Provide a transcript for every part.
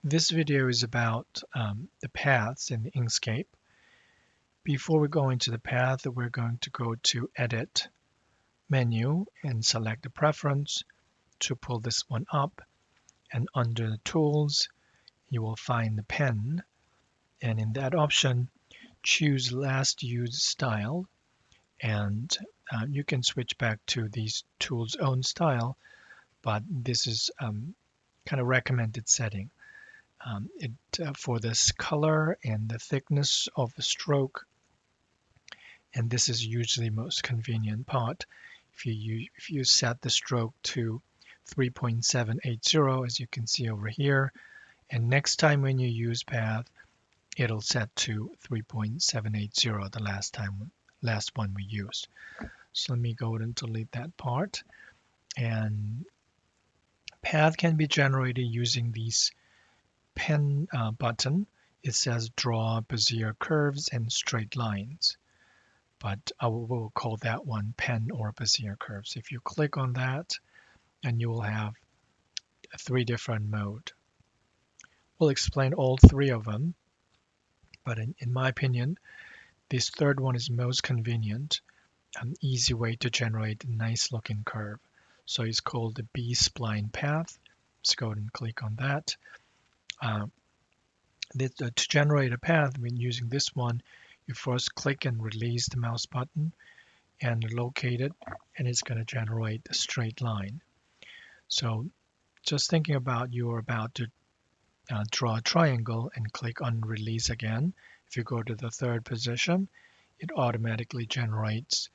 This video is about the paths in the Inkscape. Before we go into the path, we're going to go to Edit menu and select the preference to pull this one up. And under the Tools, you will find the pen. And in that option, choose Last Used Style. And you can switch back to these tools' own style, but this is kind of recommended setting. For this color and the thickness of the stroke, and this is usually most convenient part. If you set the stroke to 3.780, as you can see over here, and next time when you use path, it'll set to 3.780, the last one we used. So let me go ahead and delete that part. And path can be generated using these pen button. It says draw Bezier curves and straight lines, but I will call that one pen or Bezier curves. If you click on that, and you will have 3 different mode. We'll explain all 3 of them, but in my opinion, this third one is most convenient, an easy way to generate a nice looking curve. So it's called the B-spline path. Let's go ahead and click on that. To generate a path, when using this one, you first click and release the mouse button and locate it, and it's going to generate a straight line. So just thinking about you're about to draw a triangle and click on release again. If you go to the third position, it automatically generates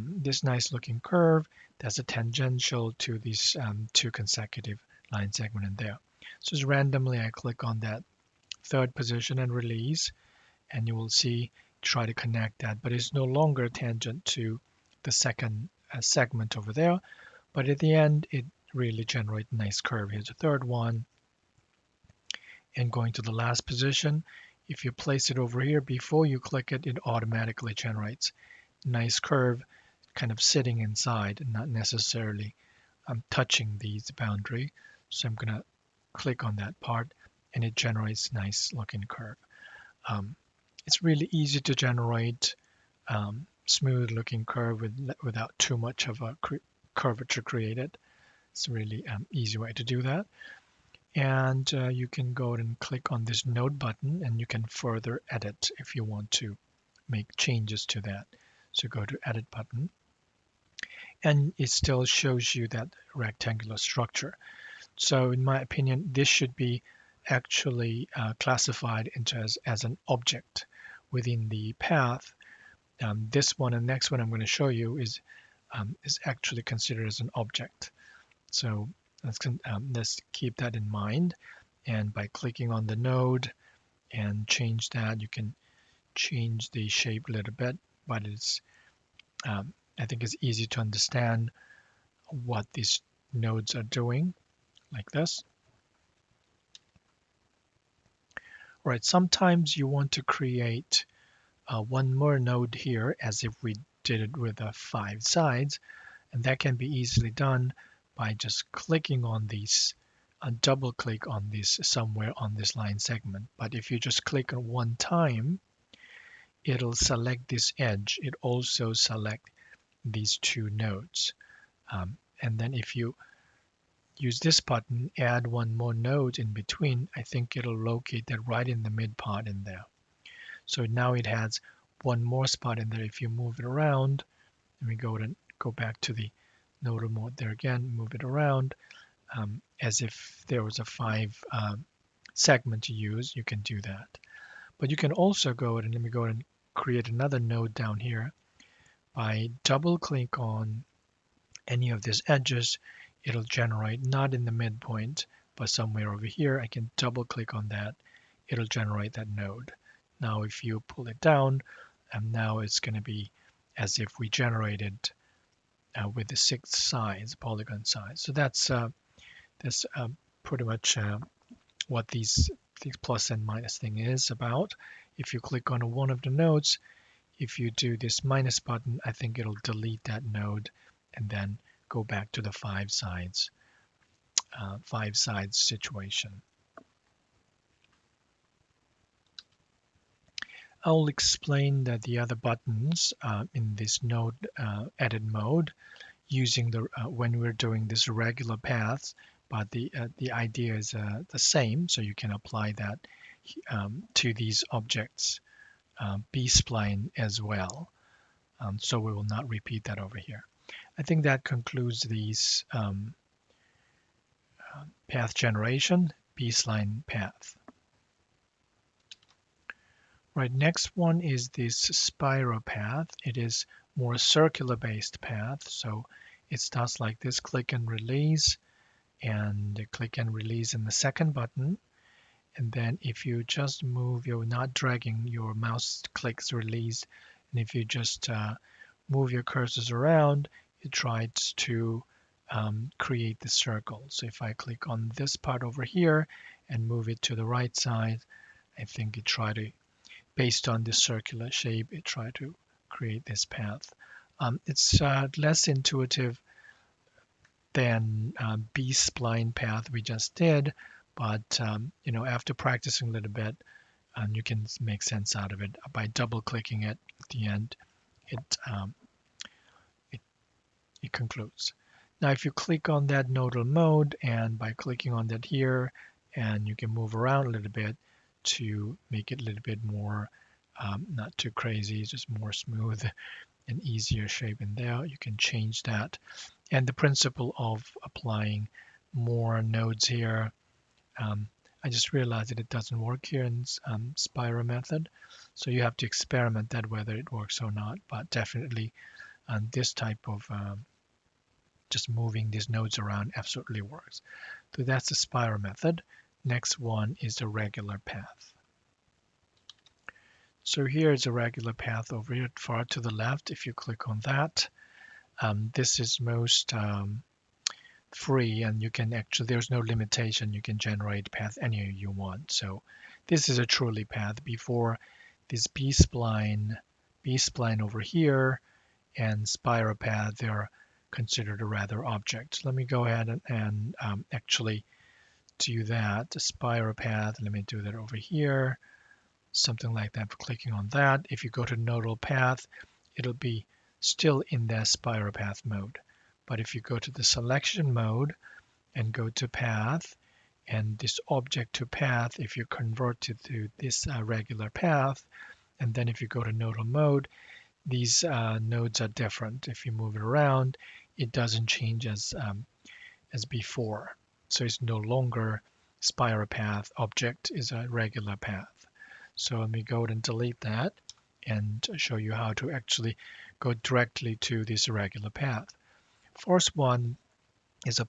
this nice looking curve that's a tangential to these 2 consecutive line segments in there. So just randomly I click on that third position and release, and you will see try to connect that, but it's no longer tangent to the second segment over there, but at the end it really generates a nice curve. Here's the third one, and going to the last position, if you place it over here before you click it, it automatically generates a nice curve kind of sitting inside and not necessarily touching the boundary. So I'm going to click on that part, and it generates a nice looking curve. It's really easy to generate smooth looking curve without too much of a curvature created. It's a really easy way to do that. And you can go and click on this node button, and you can further edit if you want to make changes to that. So go to edit button, and it still shows you that rectangular structure. So in my opinion, this should be actually classified into as an object within the path. This one and next one I'm going to show you is actually considered as an object. So let's keep that in mind. And by clicking on the node and change that, you can change the shape a little bit, but it's I think it's easy to understand what these nodes are doing, like this. Right, sometimes you want to create one more node here, as if we did it with 5 sides, and that can be easily done by just clicking on these, double click on this somewhere on this line segment. But if you just click on one time, it'll select this edge. It also select these 2 nodes. And then if you use this button, add one more node in between, I think it'll locate that right in the mid part in there. So now it has one more spot in there. If you move it around, and we go back to the nodal mode there again, move it around, as if there was a 5 segment to use, you can do that. But you can also go ahead and let me go ahead and create another node down here. By double click on any of these edges, it'll generate not in the midpoint, but somewhere over here. I can double click on that. It'll generate that node. Now if you pull it down, now it's going to be as if we generated with the 6 sides, polygon size. So that's pretty much what these plus and minus thing is about. If you click on one of the nodes, if you do this minus button, I think it'll delete that node and then go back to the 5 sides situation. I'll explain that the other buttons in this node edit mode using the when we're doing this regular paths, but the idea is the same, so you can apply that to these objects B-spline as well. So we will not repeat that over here. I think that concludes these path generation, B-spline path. Right, next one is this spiral path. It is more circular based path. So it starts like this, click and release, and click and release in the second button. And then if you just move, you're not dragging, your mouse clicks release. And if you just move your cursors around, it tries to create the circle. So if I click on this part over here and move it to the right side, I think it tried to, based on this circular shape, it tried to create this path. It's less intuitive than B-spline path we just did, but after practicing a little bit, you can make sense out of it by double-clicking it at the end. It concludes. Now, if you click on that nodal mode, and by clicking on that here, and you can move around a little bit to make it a little bit more not too crazy, just more smooth and easier shape in there. You can change that. And the principle of applying more nodes here, I just realized that it doesn't work here in spiral method. So you have to experiment that whether it works or not. But definitely this type of just moving these nodes around absolutely works. So that's the spiral method. Next one is the regular path. So here is a regular path over here far to the left. If you click on that, this is most free, and you can actually, there's no limitation. You can generate path any you want. So this is a truly path. Before this B-spline over here and spiral path, they're considered a rather object. Let me go ahead and actually do that. The spiral path, let me do that over here. Something like that for clicking on that. If you go to nodal path, it'll be still in that spiral path mode. But if you go to the selection mode and go to path, and this object to path, if you convert it to this regular path, and then if you go to nodal mode, these nodes are different. If you move it around, it doesn't change as before. So it's no longer spiral path object, is a regular path. So let me go ahead and delete that and show you how to actually go directly to this regular path. First one is a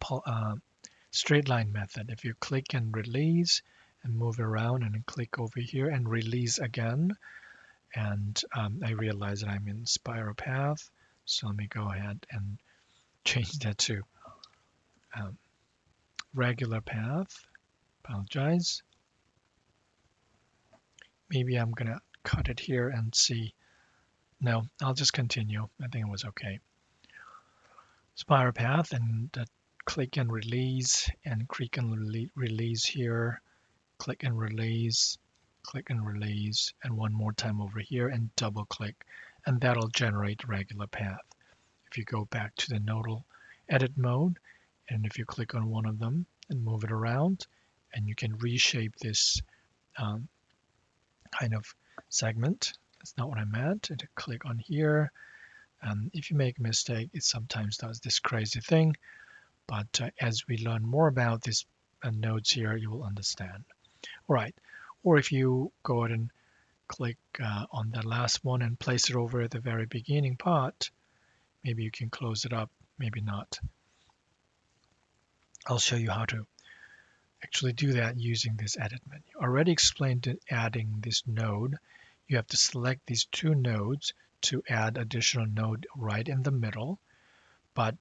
straight line method. If you click and release and move it around and then click over here and release again, and I realize that I'm in spiral path, so let me go ahead and change that to regular path. Apologize. Maybe I'm gonna cut it here and see. No, I'll just continue. I think it was okay. Spiral path, and click and release, and click and release here. Click and release, and one more time over here and double click, and that'll generate regular path. If you go back to the nodal edit mode, and if you click on one of them and move it around, and you can reshape this kind of segment. That's not what I meant. To click on here. If you make a mistake, it sometimes does this crazy thing. But as we learn more about these nodes here, you will understand. All right. Or if you go ahead and click on the last one and place it over at the very beginning part, maybe you can close it up, maybe not. I'll show you how to actually do that using this edit menu. I already explained it, adding this node. You have to select these two nodes to add additional node right in the middle. But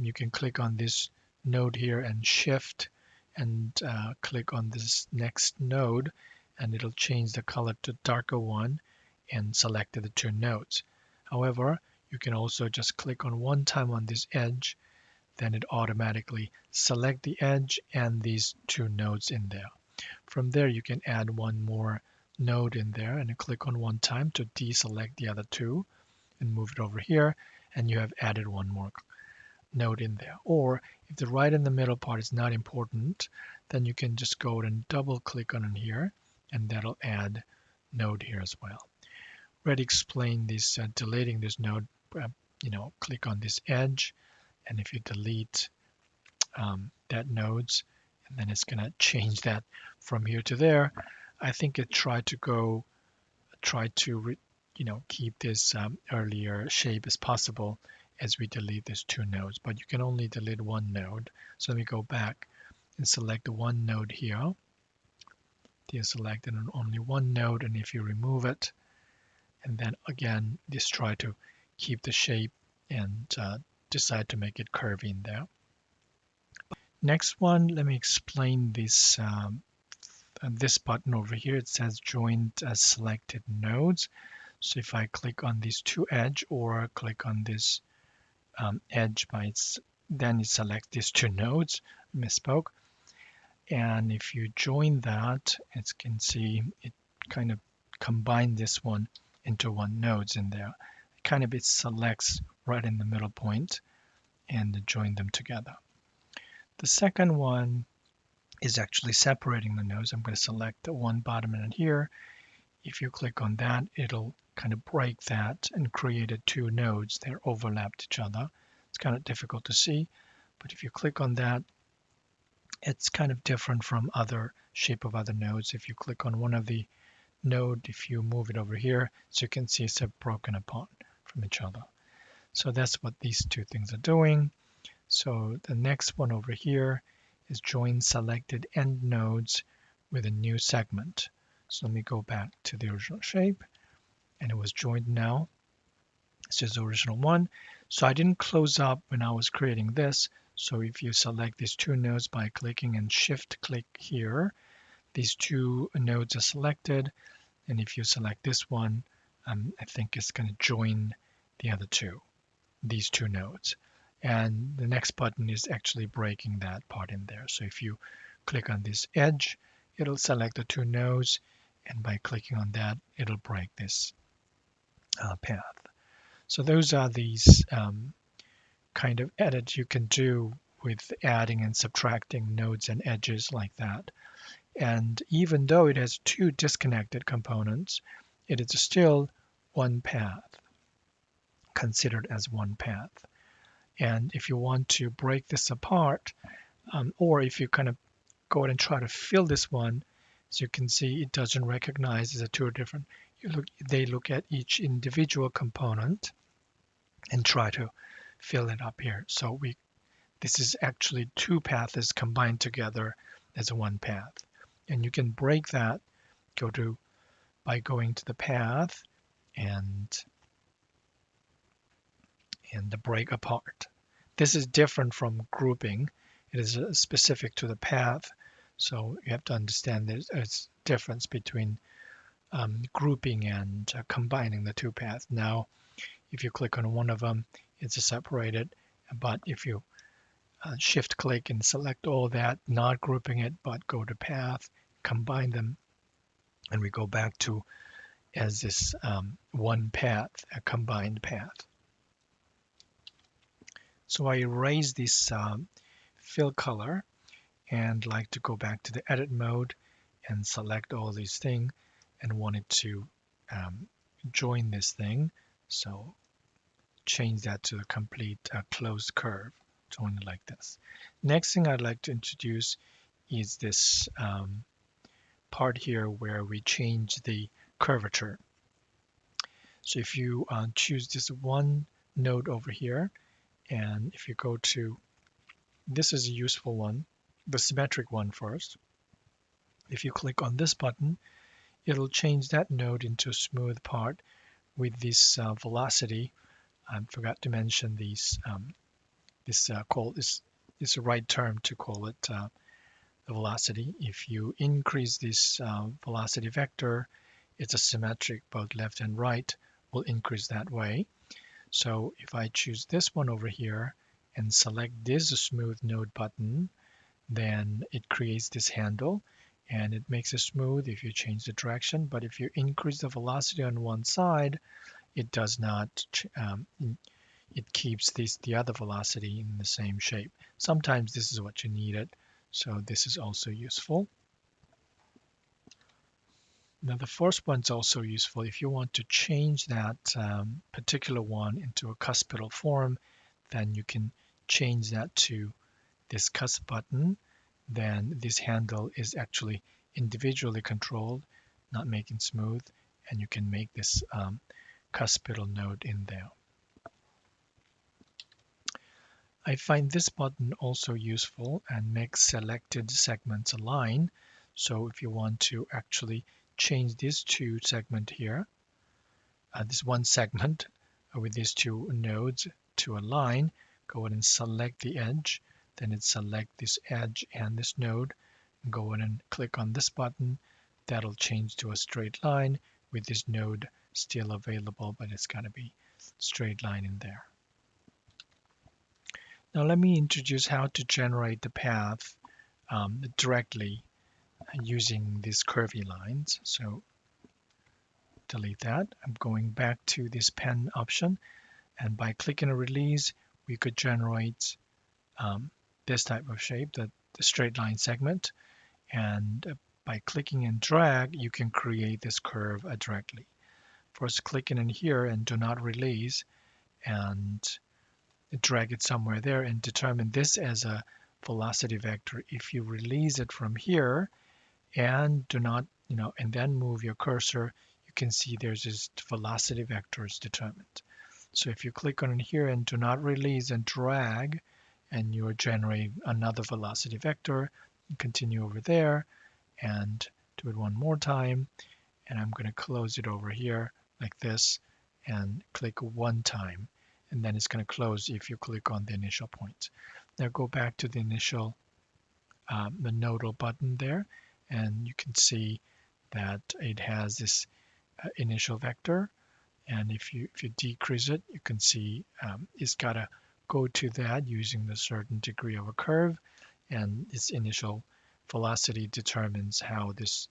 you can click on this node here and shift and click on this next node, and it'll change the color to darker one and select the two nodes. However, you can also just click on one time on this edge, then it automatically select the edge and these two nodes in there. From there, you can add one more node in there and click on one time to deselect the other two and move it over here, and you have added one more node in there. Or if the right in the middle part is not important, then you can just go and double click on it here, and that'll add node here as well. Already explained this deleting this node. Click on this edge, and if you delete that nodes, and then it's going to change that from here to there. I think it try to keep this earlier shape as possible as we delete these two nodes, but you can only delete one node. So let me go back and select the one node here. Deselect and only one node, and if you remove it, and then again, just try to keep the shape and decide to make it curvy in there. Next one, let me explain this this button over here. It says join as selected nodes. So if I click on these two edge or click on this edge then it selects these two nodes. Misspoke. And if you join that, as you can see, it kind of combined this one into one nodes in there. It selects right in the middle point and join them together. The second one is actually separating the nodes. I'm going to select the one bottom node here. If you click on that, it'll kind of break that and create two nodes that overlapped each other. It's kind of difficult to see, but if you click on that, it's kind of different from other shape of other nodes. If you click on one of the node, if you move it over here, so you can see it's broken apart from each other. So that's what these two things are doing. So the next one over here is join selected end nodes with a new segment. So let me go back to the original shape, and it was joined now. This is the original one. So I didn't close up when I was creating this. So if you select these two nodes by clicking and shift click here, these two nodes are selected. And if you select this one, I think it's going to join the other two, these two nodes. And the next button is actually breaking that part in there. So if you click on this edge, it'll select the two nodes, and by clicking on that, it'll break this path. So those are these kind of edits you can do with adding and subtracting nodes and edges like that. And even though it has two disconnected components, it is still one path, considered as one path. And if you want to break this apart, or if you kind of go ahead and try to fill this one, as you can see, it doesn't recognize as a two different. They look at each individual component and try to fill it up here. So this is actually two paths combined together as one path. And you can break that by going to the path and the break apart. This is different from grouping. It is specific to the path. So you have to understand there's a difference between grouping and combining the two paths. Now, if you click on one of them, it's separated. But if you shift click and select all that, not grouping it, but go to path, combine them, and we go back to as this one path, a combined path. So I erase this fill color and like to go back to the edit mode and select all these things and wanted to join this thing. So change that to a complete closed curve, join it like this. Next thing I'd like to introduce is this part here where we change the curvature. So if you choose this one node over here, and if you go to, this is a useful one, the symmetric one first. If you click on this button, it'll change that node into a smooth part with this velocity. I forgot to mention these. This is the right term to call it the velocity. If you increase this velocity vector, it's a symmetric, both left and right will increase that way. So if I choose this one over here and select this smooth node button, then it creates this handle, and it makes it smooth if you change the direction. But if you increase the velocity on one side, it does not, it keeps the other velocity in the same shape. Sometimes this is what you needed, so this is also useful. Now the first one's also useful if you want to change that particular one into a cuspidal form, then you can change that to this cusp button. Then this handle is actually individually controlled, not making smooth, and you can make this cuspidal node in there. I find this button also useful and makes selected segments align. So if you want to actually change these two segments here, this one segment with these two nodes to align, go ahead and select the edge, then it select this edge and this node, go ahead and click on this button. That'll change to a straight line with this node still available, but it's got to be straight line in there. Now let me introduce how to generate the path directly using these curvy lines. So delete that. I'm going back to this pen option, and by clicking a release, we could generate this type of shape, the straight line segment. And by clicking and drag, you can create this curve directly. First, clicking in here and do not release, and drag it somewhere there and determine this as a velocity vector. If you release it from here and do not, and then move your cursor, you can see there's this velocity vector is determined. So if you click on it here and do not release and drag, and you're generating another velocity vector, continue over there and do it one more time. And I'm going to close it over here like this and click one time. And then it's going to close if you click on the initial point. Now go back to the initial, the nodal button there, and you can see that it has this initial vector. And if you decrease it, you can see it's got to go to that using a certain degree of a curve, and its initial velocity determines how this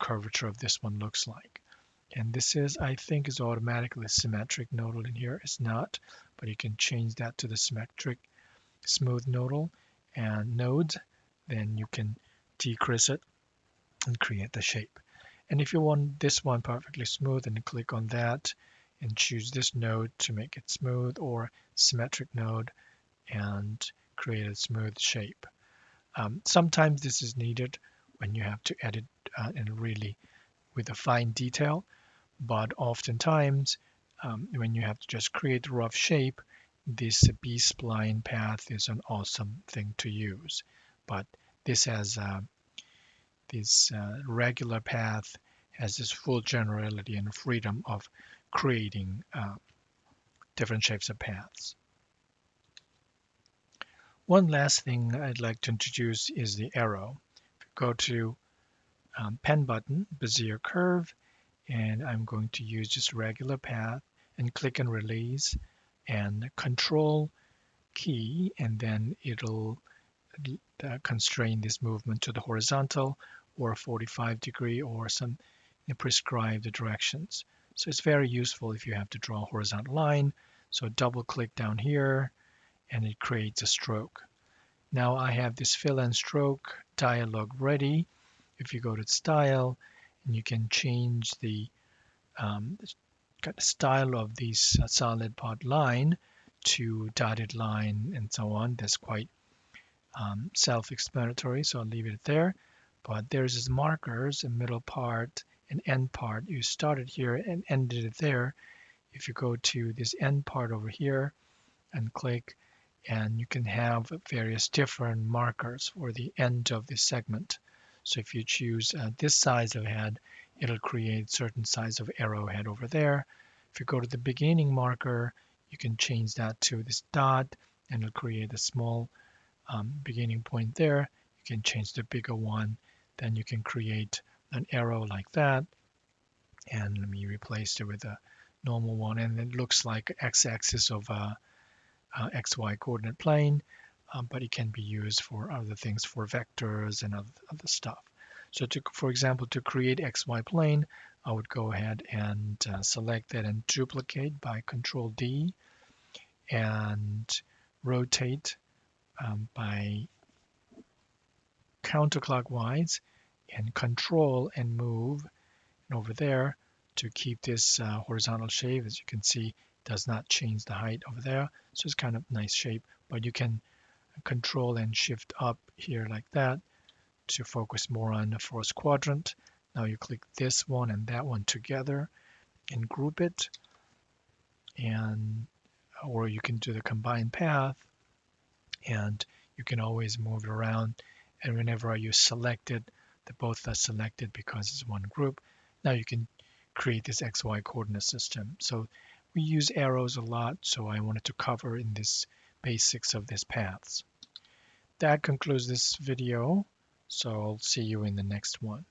curvature of this one looks like. And this is, I think, is automatically symmetric nodal in here. It's not, but you can change that to the symmetric smooth nodal and nodes. Then you can decrease it and create the shape. And if you want this one perfectly smooth, then click on that and choose this node to make it smooth, or symmetric node, and create a smooth shape. Sometimes this is needed when you have to edit and really with a fine detail. But oftentimes, when you have to just create a rough shape, this B-spline path is an awesome thing to use. But this has this regular path has this full generality and freedom of creating different shapes of paths. One last thing I'd like to introduce is the arrow. If you go to pen button, Bezier curve, and I'm going to use just regular path and click and release and control key, and then it'll constrain this movement to the horizontal or 45-degree or some prescribed directions. So it's very useful if you have to draw a horizontal line. So double click down here and it creates a stroke. Now I have this fill and stroke dialog ready. If you go to style, and you can change the style of this solid part line to dotted line and so on. That's quite self-explanatory, so I'll leave it there. But there's these markers, a middle part, an end part. You started here and ended it there. If you go to this end part over here and click, and you can have various different markers for the end of this segment. So if you choose this size of head, it'll create certain size of arrowhead over there. If you go to the beginning marker, you can change that to this dot, and it'll create a small beginning point there. You can change the bigger one, then you can create an arrow like that. And let me replace it with a normal one, and it looks like x-axis of a xy coordinate plane, but it can be used for other things, for vectors and other stuff. So for example, to create XY plane, I would go ahead and select that and duplicate by Control D and rotate by counterclockwise and control and move over there to keep this horizontal shape. As you can see, does not change the height over there. So it's kind of nice shape, but you can control and shift up here like that to focus more on the first quadrant. Now you click this one and that one together and group it, and or you can do the combined path, and you can always move it around, and whenever you select it, they both are selected because it's one group. Now you can create this XY coordinate system. So we use arrows a lot, so I wanted to cover in this basics of these paths. That concludes this video, so I'll see you in the next one.